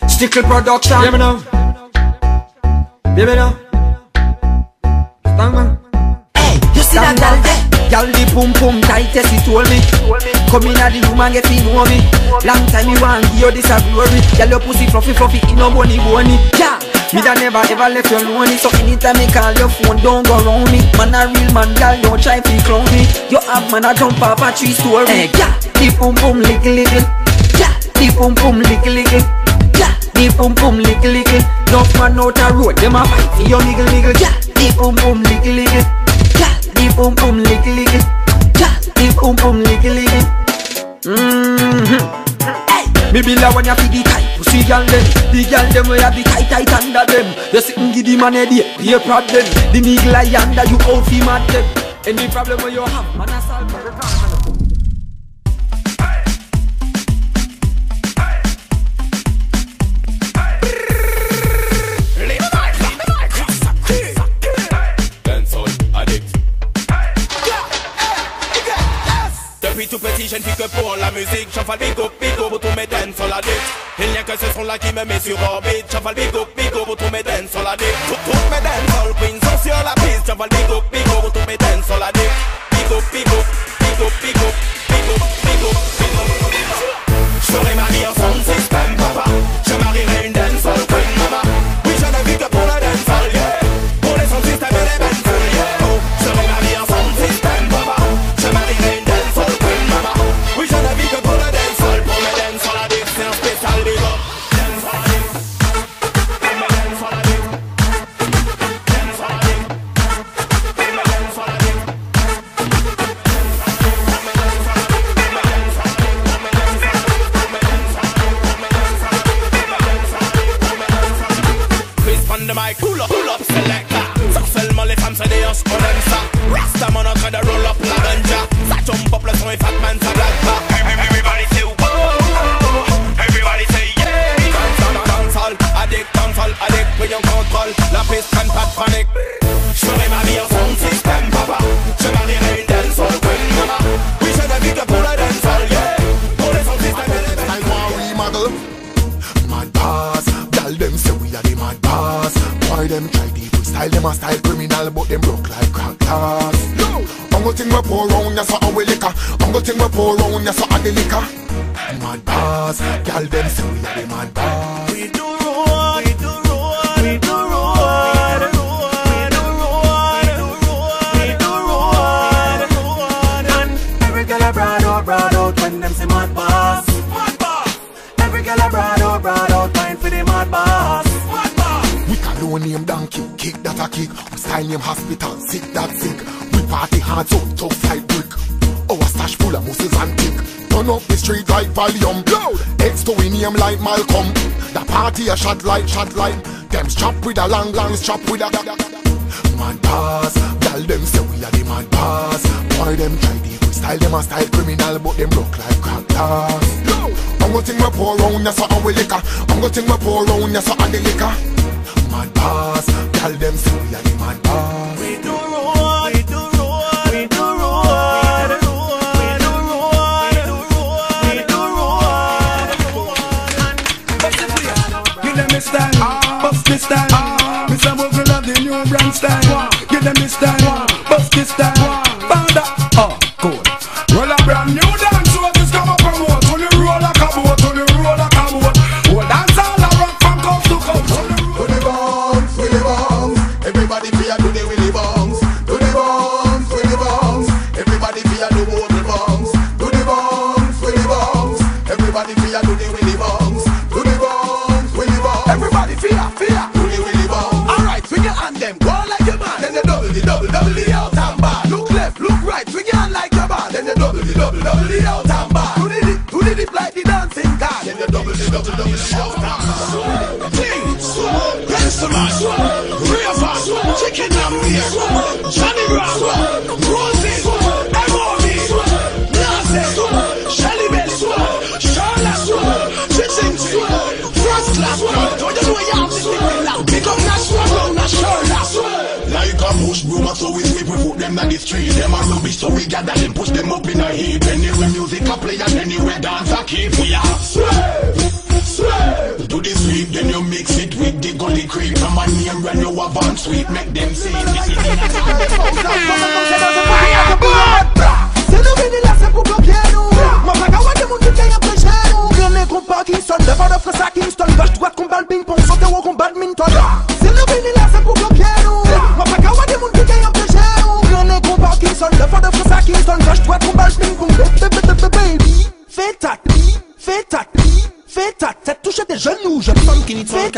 Stickle production. Hear me now. Hear me now. Stand man. Hey, you see that girl there? Girl the pum pum tightest, he told me. Come in at the room and get to know me. Long time you want give you this a glory. Girl your pussy fluffy fluffy, it no bunny bunny. Yeah, me da never ever left you lonely. So anytime me call your phone, don't go round me. Man a real man, girl don't try to clown me. You have man a jump up a 3 story. Hey, yeah, the pum pum lickle lickle. Yeah, the pum pum lickle lickle. Yeah, the pum pum lickle lickle. No man out a road, them a fight for your niggle niggle. Yeah, the pum pum lickle lickle. Yeah, the pum pum lickle lickle. Yeah, the pum pum lickle lickle. Hey, me be la one ya fi the tight pussy girl them. The girl them we have the tight under them. You sitting give the man a day, be a problem. The niggle I under you out fi mad them. Any problem where you have, man a solve every problem. Tout petit, je ne vis que pour la musique. J'enfale bigo, bigo pour tous mes dance sur la dick. Il n'y a que ce son là qui me met sur orbite. J'enfale bigo, bigo pour tous mes dance sur la dick. Toutes mes dancehall queens sont sur la piste. J'enfale bigo, bigo pour tous mes dance sur la dick. Bigo, bigo, bigo, bigo, bigo, bigo, bigo. Je ferai ma vie en sound system, papa. Je marierai une dancehall queen, mama. Oui, je ne vis que pour le dancehall, yeah. Pour les sound system et les dancehall, yeah. Oh, je ferai ma vie en sound system, papa. Je marierai une dancehall queen, mama. Oui, je ne vis que pour le dancehall. Pour le dancehall, la dick, c'est un spécial big up. Dancehall, la dick. Pour le dancehall, la dick. Dancehall, la dick. Pour le dancehall, la dick. On the mic, pull up, selector. Ça seulement les femmes se déhanchent, on aime ça. Rastaman en train de roll up la ganja. Ça jump up le son et fat man ça blague pas. Everybody say whoa, everybody say yeah. Dancehall, addict, oui on contrôle. La piste prenne pas de panique. J'ferai ma vie en sound system, papa. Je marierai une dancehall queen, mama. Oui je ne vis que pour le dancehall, yeah. Pour les sound system et les dancehall. Mad pass, gal them say we are the mad pass. Why them try the freestyle, them a style criminal, but them broke like crack glass. I'm gonna think we pour round, that's how we liquor. I'm gonna think we pour round, that's how the liquor. Mad pass, gal them say we are the mad pass. We do road, we do road, we do road, we do road, we do road. And every girl a brad out when them say mad pass. Every girl a brad out, time for the mad boss. We can no name donkey, kick that a kick. We style name hospital, sick that sick. We party hard so tough like brick. Our stash full of muscles and tick. Turn up the street like volume. X to we name like Malcolm. The party a shot like. Them strap with a long strap with a mad pass. Gal them say we are the mad pass. Why them try the freestyle, them a style criminal, but them look like crack glass. I'm gonna think we pour round, that's how we liquor. I'm gonna think we pour round, that's how the liquor. Mad pass, tell them say we are the mad pass. We do road, we do road, we do road, we do road, we do road. Give them a style, bust this style. Mr. Bogle love the new brand style. Give them a style, bust this style. Banda, oh, cool. Roll a brand new dance, so this come up promote. On the roll like a boat, on the roll like a boat. Oh, dance all a rock from coast to coast. To the bombs, everybody be a do the willy bombs. To the bombs, everybody be a do the bombs. To the bombs, everybody be a do the willy bombs. To the bombs, everybody fear, do the willy bombs. Alright, swing your hand them, go like your man. Then the double the out and bar. Look left, look right, swing your hand like your man. Then the double the out and bar. Do the dip like the dancing car. Then the double the out and bar. Chicken and beer, Johnny Rock, Roses, M.O.B. so we sweep, we put them on the street. Them are rubbish, so we gather them, push them up in a heap. Anywhere music a play and anywhere dance a keep. We are slave to the sweep, then you mix it with the gully creep. From my name when you have on sweet, make them sing. C'est le vinyle là, c'est pour bloquer nous. Moi, pas qu'à voir des mondes qui gagnent après chez nous. Rien n'est compas Kingston, le vent de France à Kingston. Gauche droite combat le ping-pong, sauter au combat de badminton. C'est le vinyle là, c'est pour bloquer nous. Moi, pas qu'à voir des mondes qui gagnent après chez nous. Rien n'est compas Kingston, le vent de France à Kingston. Gauche droite combat le ping-pong. Baby, fais ta, fais ta, fais ta, fais ta tête touche tes genoux. Je fais